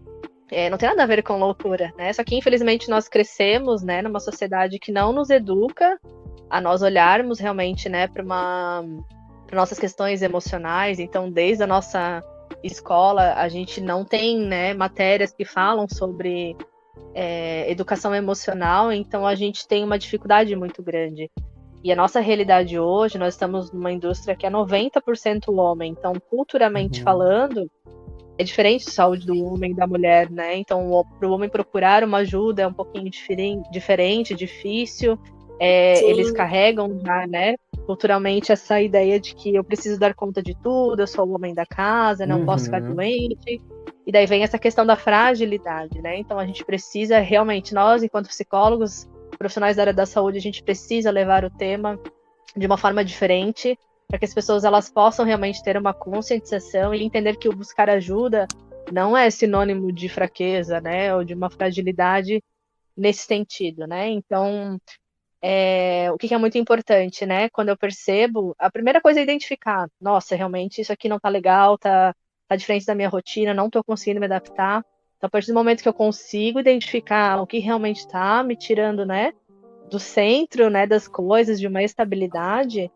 não tem nada a ver com loucura, né? Só que, infelizmente, nós crescemos, né, numa sociedade que não nos educa a nós olharmos realmente, né, para nossas questões emocionais. Então, desde a nossa escola, a gente não tem, né, matérias que falam sobre educação emocional, então a gente tem uma dificuldade muito grande. E a nossa realidade hoje, nós estamos numa indústria que é 90% homem, então, culturalmente falando, é diferente a saúde do homem e da mulher, né? Então, para o homem procurar uma ajuda é um pouquinho diferente, difícil. Eles carregam já, né, culturalmente essa ideia de que eu preciso dar conta de tudo, eu sou o homem da casa, não posso ficar doente. E daí vem essa questão da fragilidade, né? Então a gente precisa realmente, nós, enquanto psicólogos, profissionais da área da saúde, a gente precisa levar o tema de uma forma diferente, para que as pessoas elas possam realmente ter uma conscientização e entender que o buscar ajuda não é sinônimo de fraqueza, né? Ou de uma fragilidade nesse sentido, né? Então, o que é muito importante, né? Quando eu percebo, a primeira coisa é identificar, nossa, realmente isso aqui não tá legal, tá diferente da minha rotina, não tô conseguindo me adaptar. Então, a partir do momento que eu consigo identificar o que realmente tá me tirando, né, do centro, né, das coisas, de uma estabilidade,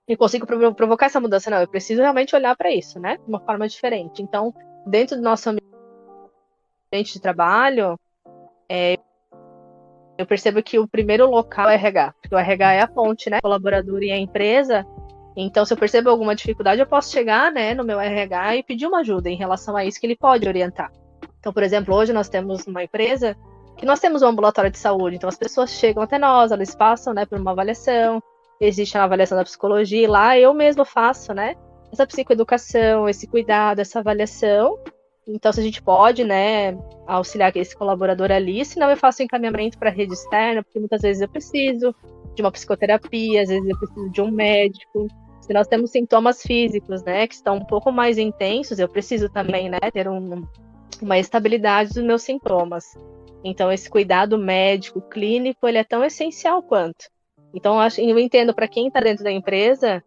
eu consigo provocar essa mudança. Não, eu preciso realmente olhar para isso, né, de uma forma diferente. Então, dentro do nosso ambiente de trabalho, eu percebo que o primeiro local é RH, porque o RH é a ponte, né, colaborador e a empresa. Então, se eu percebo alguma dificuldade, eu posso chegar, né, no meu RH e pedir uma ajuda em relação a isso que ele pode orientar. Então, por exemplo, hoje nós temos uma empresa que nós temos um ambulatório de saúde, então as pessoas chegam até nós, elas passam, né, por uma avaliação, existe a avaliação da psicologia, e lá eu mesmo faço, né, essa psicoeducação, esse cuidado, essa avaliação. Então, se a gente pode, né, auxiliar esse colaborador ali, senão eu faço encaminhamento para a rede externa, porque muitas vezes eu preciso de uma psicoterapia, às vezes eu preciso de um médico. Se nós temos sintomas físicos, né, que estão um pouco mais intensos, eu preciso também, né, ter uma estabilidade dos meus sintomas. Então, esse cuidado médico, clínico, ele é tão essencial quanto. Então, eu entendo, para quem está dentro da empresa,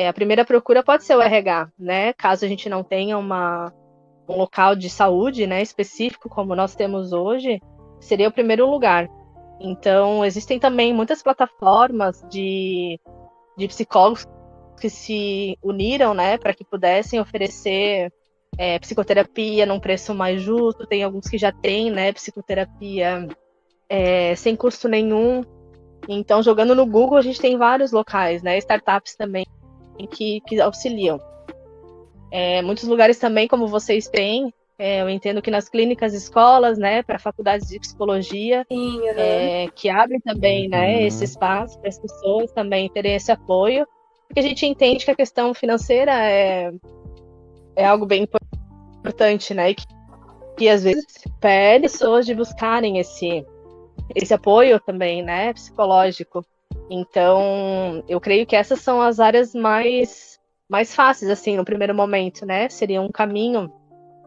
a primeira procura pode ser o RH, né, caso a gente não tenha um local de saúde, né, específico, como nós temos hoje, seria o primeiro lugar. Então, existem também muitas plataformas de psicólogos que se uniram, né, para que pudessem oferecer psicoterapia num preço mais justo. Tem alguns que já têm, né, psicoterapia sem custo nenhum. Então, jogando no Google, a gente tem vários locais, né, startups também que auxiliam. Muitos lugares também, como vocês têm, eu entendo que nas clínicas, escolas, né, para faculdades de psicologia,
Sim,
que abrem também, né, esse espaço para as pessoas também terem esse apoio, porque a gente entende que a questão financeira é algo bem importante, né, que às vezes impede pessoas de buscarem esse apoio também, né, psicológico. Então, eu creio que essas são as áreas mais fáceis, assim, no primeiro momento, né, seria um caminho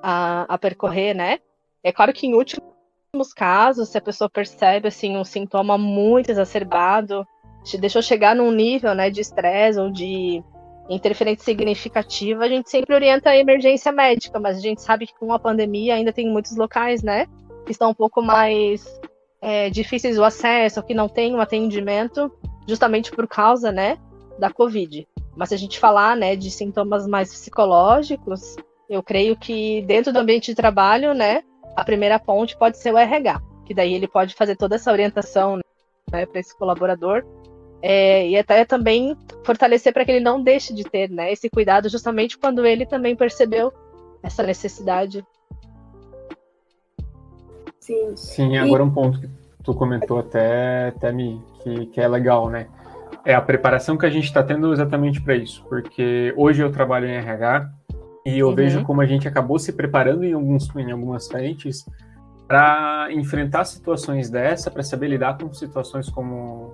a percorrer, né. É claro que em últimos casos, se a pessoa percebe, assim, um sintoma muito exacerbado, te deixou chegar num nível, né, de estresse ou de interferência significativa, a gente sempre orienta a emergência médica, mas a gente sabe que com a pandemia ainda tem muitos locais, né, que estão um pouco mais difíceis o acesso, que não tem um atendimento, justamente por causa, né, da Covid. Mas se a gente falar, né, de sintomas mais psicológicos, eu creio que dentro do ambiente de trabalho, né, a primeira ponte pode ser o RH, que daí ele pode fazer toda essa orientação, né, para esse colaborador, e até também fortalecer para que ele não deixe de ter, né, esse cuidado justamente quando ele também percebeu essa necessidade.
Sim, agora um ponto que tu comentou até que é legal, né? É a preparação que a gente está tendo exatamente para isso, porque hoje eu trabalho em RH e eu vejo como a gente acabou se preparando em algumas frentes para enfrentar situações dessa, para saber lidar com situações como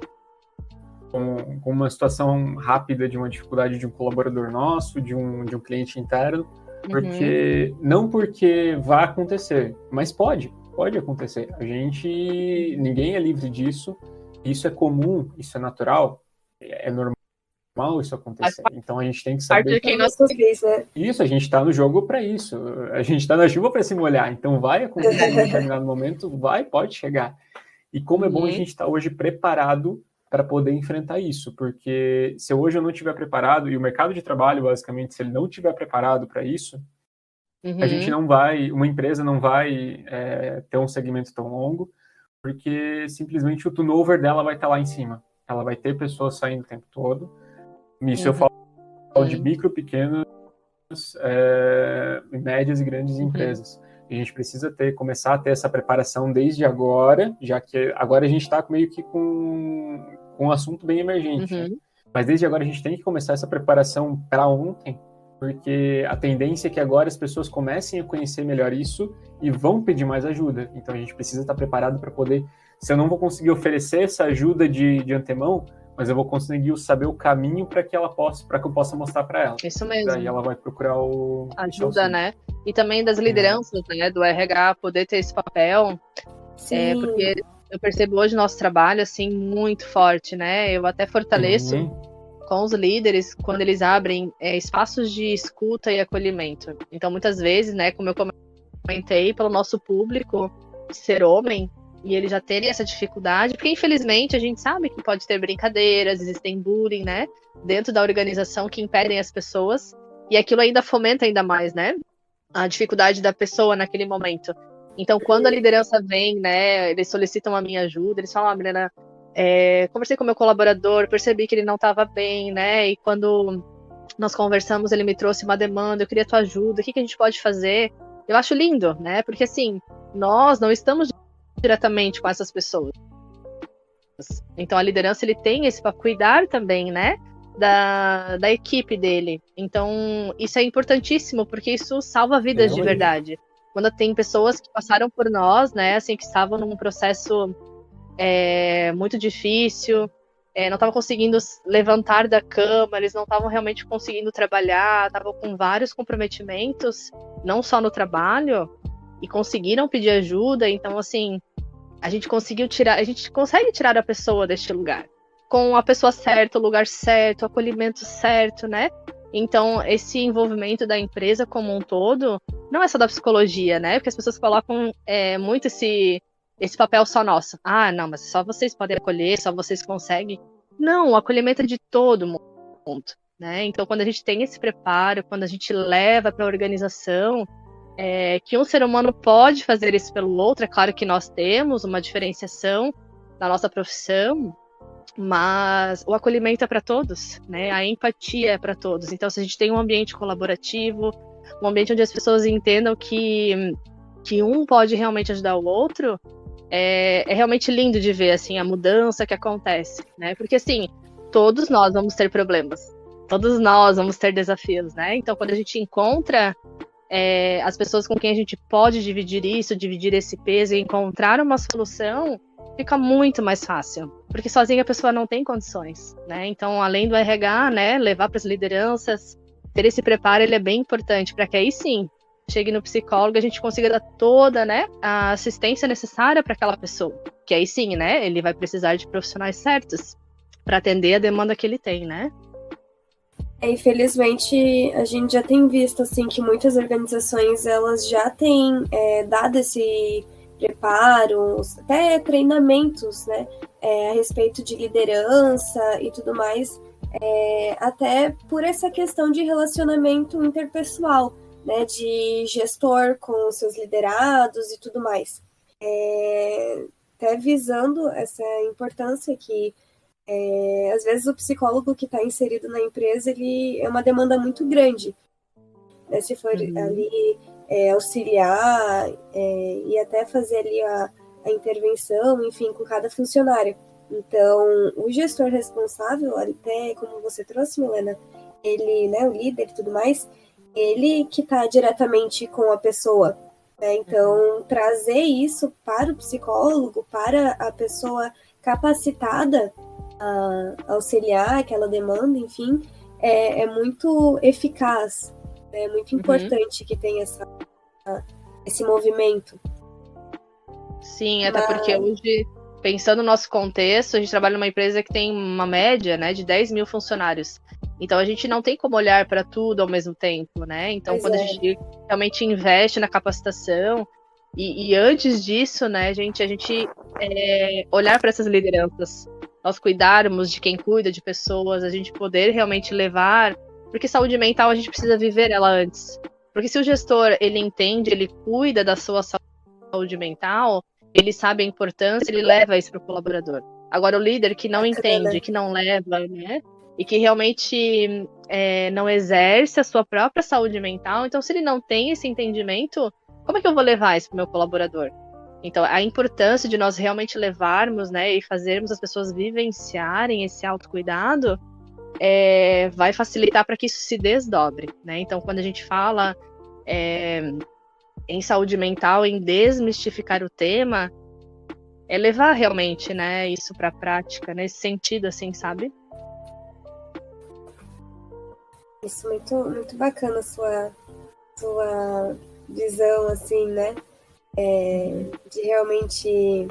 uma situação rápida de uma dificuldade de um colaborador nosso, de um cliente interno, porque não porque vai acontecer, mas pode acontecer. Ninguém é livre disso, isso é comum, isso é natural, é normal isso acontecer. Então a gente tem que saber que isso, a gente está no jogo para isso. A gente está na chuva para se molhar. Então vai acontecer em um determinado momento, pode chegar. E como é bom a gente estar hoje preparado para poder enfrentar isso, porque se hoje eu não estiver preparado, e o mercado de trabalho, basicamente, se ele não estiver preparado para isso, a gente não vai, uma empresa não vai ter um segmento tão longo, porque simplesmente o turnover dela vai estar lá em cima. Ela vai ter pessoas saindo o tempo todo. Isso eu falo de micro, pequenas, médias e grandes empresas. A gente precisa começar a ter essa preparação desde agora, já que agora a gente está meio que com com um assunto bem emergente. Né?
Uhum.
Mas desde agora a gente tem que começar essa preparação para ontem, porque a tendência é que agora as pessoas comecem a conhecer melhor isso e vão pedir mais ajuda. Então a gente precisa estar preparado para poder, se eu não vou conseguir oferecer essa ajuda de antemão, mas eu vou conseguir saber o caminho para que eu possa mostrar para ela.
Isso mesmo.
Daí ela vai procurar
ajuda, né? E também das lideranças, né? Do RH poder ter esse papel.
Sim.
Porque eu percebo hoje nosso trabalho, assim, muito forte, né? Eu até fortaleço com os líderes quando eles abrem espaços de escuta e acolhimento. Então, muitas vezes, né? Como eu comentei, pelo nosso público ser homem, e eles já terem essa dificuldade, porque infelizmente a gente sabe que pode ter brincadeiras, existem bullying, né, dentro da organização que impedem as pessoas, e aquilo ainda fomenta ainda mais, né, a dificuldade da pessoa naquele momento. Então, quando a liderança vem, né, eles solicitam a minha ajuda, eles falam, Milena, conversei com meu colaborador, percebi que ele não estava bem, né, e quando nós conversamos, ele me trouxe uma demanda, eu queria tua ajuda, o que a gente pode fazer? Eu acho lindo, né, porque assim, nós não estamos diretamente com essas pessoas. Então a liderança ele tem esse para cuidar também, né, da equipe dele. Então isso é importantíssimo porque isso salva vidas de verdade. Quando tem pessoas que passaram por nós, né, assim, que estavam num processo muito difícil, não estavam conseguindo levantar da cama, eles não estavam realmente conseguindo trabalhar, estavam com vários comprometimentos, não só no trabalho, e conseguiram pedir ajuda. Então, assim, a gente consegue tirar a pessoa deste lugar. Com a pessoa certa, o lugar certo, o acolhimento certo, né? Então, esse envolvimento da empresa como um todo, não é só da psicologia, né? Porque as pessoas colocam muito esse papel só nosso. Ah, não, mas só vocês podem acolher, só vocês conseguem. Não, o acolhimento é de todo mundo, né? Então, quando a gente tem esse preparo, quando a gente leva para a organização, que um ser humano pode fazer isso pelo outro, é claro que nós temos uma diferenciação na nossa profissão, mas o acolhimento é para todos, né? A empatia é para todos. Então, se a gente tem um ambiente colaborativo, um ambiente onde as pessoas entendam que um pode realmente ajudar o outro, é realmente lindo de ver assim, a mudança que acontece, né? Porque assim, todos nós vamos ter problemas, todos nós vamos ter desafios, né? Então, quando a gente encontra as pessoas com quem a gente pode dividir esse peso e encontrar uma solução, fica muito mais fácil, porque sozinha a pessoa não tem condições, né? Então, além do RH, né, levar para as lideranças, ter esse preparo, ele é bem importante, para que aí sim, chegue no psicólogo, a gente consiga dar toda, né, a assistência necessária para aquela pessoa, que aí sim, né, ele vai precisar de profissionais certos para atender a demanda que ele tem, né?
Infelizmente, a gente já tem visto assim que muitas organizações elas já têm dado esse preparo, até treinamentos, né, a respeito de liderança e tudo mais, até por essa questão de relacionamento interpessoal, né, de gestor com os seus liderados e tudo mais, até visando essa importância que às vezes o psicólogo que está inserido na empresa, ele é uma demanda muito grande, né? Se for ali auxiliar e até fazer ali a intervenção, enfim, com cada funcionário. Então, o gestor responsável, até como você trouxe, Milena, ele, né, o líder e tudo mais, ele que está diretamente com a pessoa, né? Então, trazer isso para o psicólogo, para a pessoa capacitada a auxiliar aquela demanda, enfim, é muito eficaz, é muito importante que tenha esse movimento.
Sim, até porque hoje, pensando no nosse contexto, a gente trabalha numa empresa que tem uma média, né, de 10 mil funcionários. Então a gente não tem como olhar para tudo ao mesmo tempo, né? Então quando a gente realmente investe na capacitação e antes disso, né, a gente olhar para essas lideranças, nós cuidarmos de quem cuida de pessoas, a gente poder realmente levar, porque saúde mental a gente precisa viver ela antes. Porque se o gestor, ele entende, ele cuida da sua saúde mental, ele sabe a importância, ele leva isso para o colaborador. Agora, o líder que não entende, que não leva, né, e que realmente não exerce a sua própria saúde mental, então se ele não tem esse entendimento, como é que eu vou levar isso para o meu colaborador? Então, a importância de nós realmente levarmos, né, e fazermos as pessoas vivenciarem esse autocuidado vai facilitar para que isso se desdobre, né? Então, quando a gente fala em saúde mental, em desmistificar o tema, é levar realmente, né, isso para a prática, nesse sentido, assim, sabe?
Isso, muito, muito bacana a sua visão, assim, né? De realmente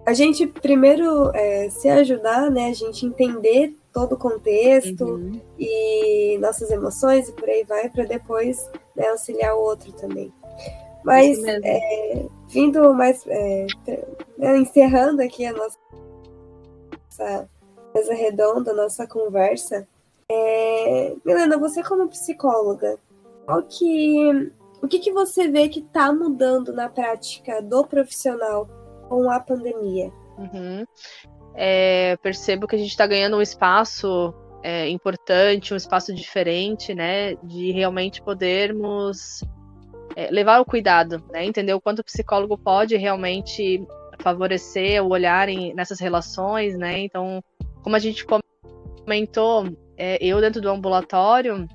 a gente primeiro se ajudar, né? A gente entender todo o contexto e nossas emoções e por aí vai, para depois, né, auxiliar o outro também. Mas vindo mais, encerrando aqui a nossa mesa redonda, a nossa conversa, Milena, você como psicóloga, o que você vê que está mudando na prática do profissional com a pandemia?
Percebo que a gente está ganhando um espaço importante, um espaço diferente, né, de realmente podermos levar o cuidado, né, entender o quanto o psicólogo pode realmente favorecer o olhar nessas relações, né. Então, como a gente comentou, eu dentro do ambulatório,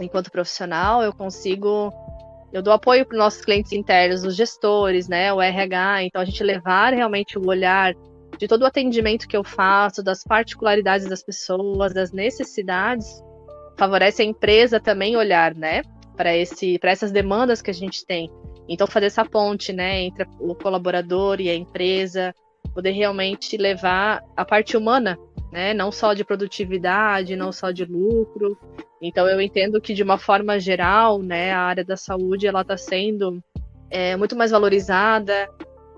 enquanto profissional, eu dou apoio para os nossos clientes internos, os gestores, né, o RH, então a gente levar realmente o olhar de todo o atendimento que eu faço, das particularidades das pessoas, das necessidades, favorece a empresa também olhar, né, para essas demandas que a gente tem. Então, fazer essa ponte, né, entre o colaborador e a empresa, poder realmente levar a parte humana, né, não só de produtividade, não só de lucro. Então, eu entendo que, de uma forma geral, né, a área da saúde ela está sendo muito mais valorizada,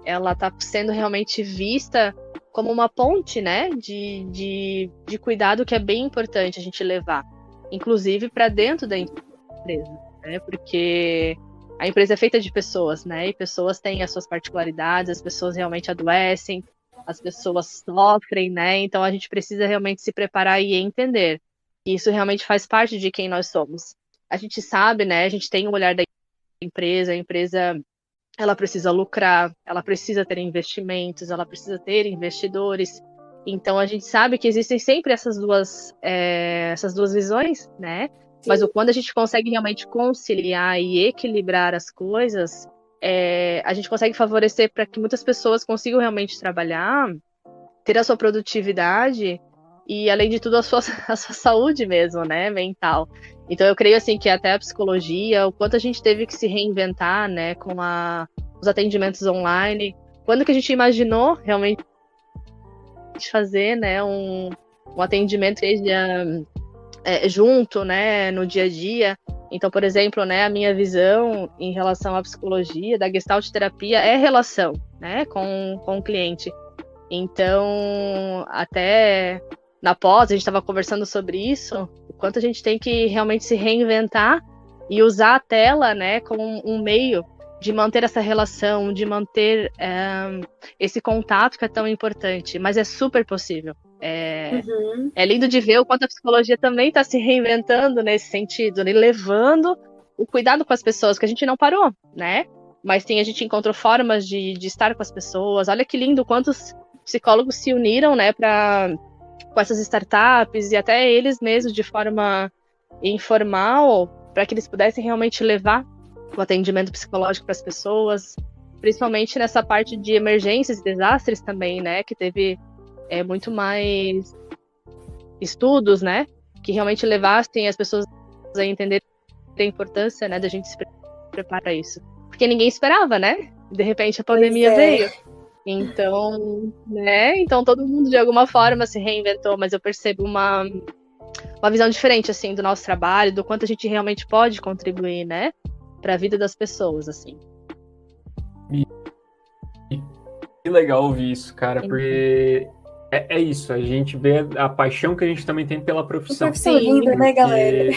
ela está sendo realmente vista como uma ponte, né, de cuidado que é bem importante a gente levar, inclusive para dentro da empresa, né, porque a empresa é feita de pessoas, né, e pessoas têm as suas particularidades, as pessoas realmente adoecem, as pessoas sofrem, né, então a gente precisa realmente se preparar e entender que isso realmente faz parte de quem nós somos. A gente sabe, né, a gente tem o olhar da empresa, a empresa ela precisa lucrar, ela precisa ter investimentos, ela precisa ter investidores. Então a gente sabe que existem sempre essas duas visões, né? Sim. Mas quando a gente consegue realmente conciliar e equilibrar as coisas, a gente consegue favorecer para que muitas pessoas consigam realmente trabalhar, ter a sua produtividade e, além de tudo, a sua saúde mesmo, né, mental. Então eu creio assim que até a psicologia, o quanto a gente teve que se reinventar, né, com os atendimentos online, quando que a gente imaginou realmente fazer, né, um atendimento junto, né, no dia a dia. Então, por exemplo, né, a minha visão em relação à psicologia, da Gestalt terapia, é relação, né, com o cliente. Então, até na pós, a gente estava conversando sobre isso, o quanto a gente tem que realmente se reinventar e usar a tela, né, como um meio de manter essa relação, de manter esse contato que é tão importante, mas é super possível. É lindo de ver o quanto a psicologia também está se reinventando nesse sentido, né, levando o cuidado com as pessoas, que a gente não parou, né? Mas sim, a gente encontrou formas de estar com as pessoas. Olha que lindo quantos psicólogos se uniram, né, com essas startups e até eles mesmos de forma informal, para que eles pudessem realmente levar o atendimento psicológico para as pessoas, principalmente nessa parte de emergências e desastres também, né, que teve muito mais estudos, né, que realmente levassem as pessoas a entender a importância, né, da gente se preparar para isso. Porque ninguém esperava, né? De repente a pandemia veio. Então, né? Então todo mundo de alguma forma se reinventou, mas eu percebo uma visão diferente, assim, do nosso trabalho, do quanto a gente realmente pode contribuir, né? Para a vida das pessoas, assim.
Que legal ouvir isso, cara, porque é isso, a gente vê a paixão que a gente também tem pela profissão.
Profissão linda, porque... né, galera?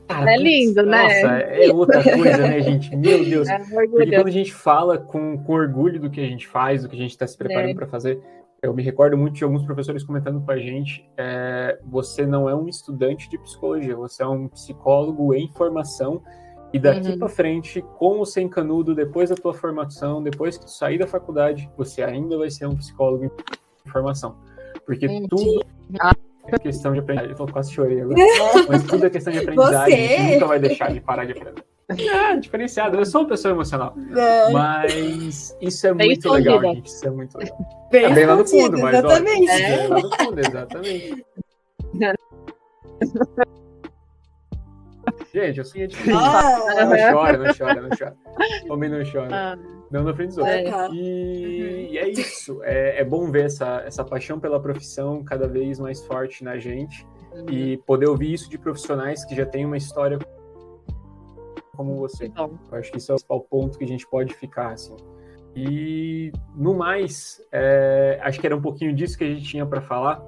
Cara,
é lindo, né?
Nossa, é outra coisa, né, gente? Meu Deus. Porque quando a gente fala com orgulho do que a gente faz, do que a gente está se preparando para fazer, eu me recordo muito de alguns professores comentando com a gente, você não é um estudante de psicologia, você é um psicólogo em formação E daqui para frente, com ou sem canudo, depois da tua formação, depois que tu sair da faculdade, você ainda vai ser um psicólogo em formação. Porque tudo é questão de aprendizagem. Eu tô quase chorei agora. Mas tudo é questão de aprendizagem. A gente nunca vai deixar de parar de aprender. Diferenciado. Eu sou uma pessoa emocional. Mas isso é muito legal, gente. Isso é muito legal. Bem lá no fundo, mas
exatamente.
Bem lá no fundo, exatamente. Gente, eu sou diferente. Não chora. Homem não chora. Não na frente dos outros. E é isso. É bom ver essa paixão pela profissão cada vez mais forte na gente e poder ouvir isso de profissionais que já têm uma história como você. Eu acho que isso é o principal ponto que a gente pode ficar, assim. E, no mais, acho que era um pouquinho disso que a gente tinha para falar.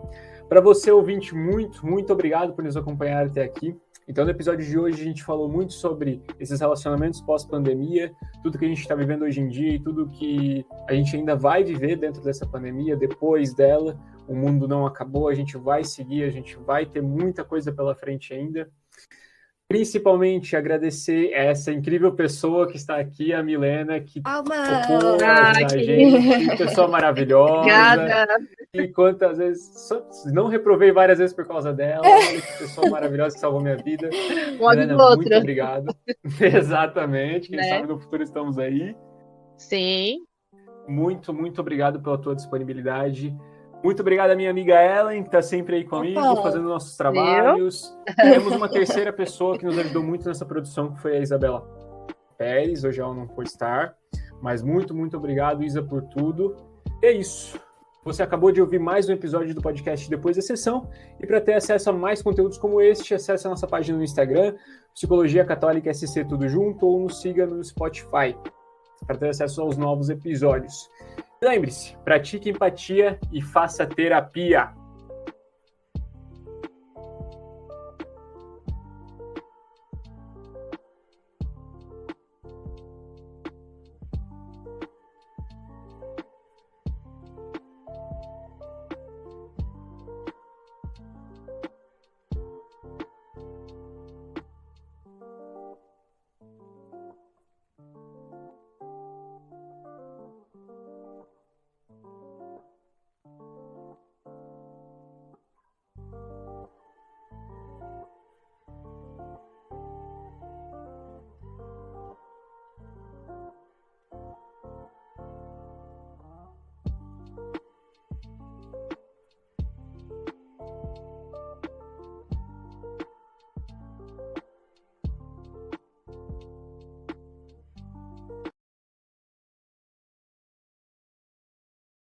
Para você, ouvinte, muito obrigado por nos acompanhar até aqui. Então, no episódio de hoje, a gente falou muito sobre esses relacionamentos pós-pandemia, tudo que a gente está vivendo hoje em dia e tudo que a gente ainda vai viver dentro dessa pandemia, depois dela. O mundo não acabou, a gente vai seguir, a gente vai ter muita coisa pela frente ainda. Principalmente agradecer essa incrível pessoa que está aqui, a Milena, que topou ajudar a gente, que pessoa maravilhosa.
Obrigada.
E quantas vezes, não reprovei várias vezes por causa dela, olha que pessoa maravilhosa que salvou minha vida. Milena, muito obrigado. Exatamente, quem sabe no futuro estamos aí.
Sim.
Muito obrigado pela tua disponibilidade. Muito obrigado à minha amiga Ellen, que está sempre aí comigo, fazendo nossos trabalhos. Temos uma terceira pessoa que nos ajudou muito nessa produção, que foi a Isabela Pérez. Hoje ela não pôde estar, mas muito obrigado, Isa, por tudo. E é isso. Você acabou de ouvir mais um episódio do podcast Depois da Sessão. E para ter acesso a mais conteúdos como este, acesse a nossa página no Instagram, Psicologia Católica SC Tudo Junto, ou nos siga no Spotify, para ter acesso aos novos episódios. Lembre-se, pratique empatia e faça terapia.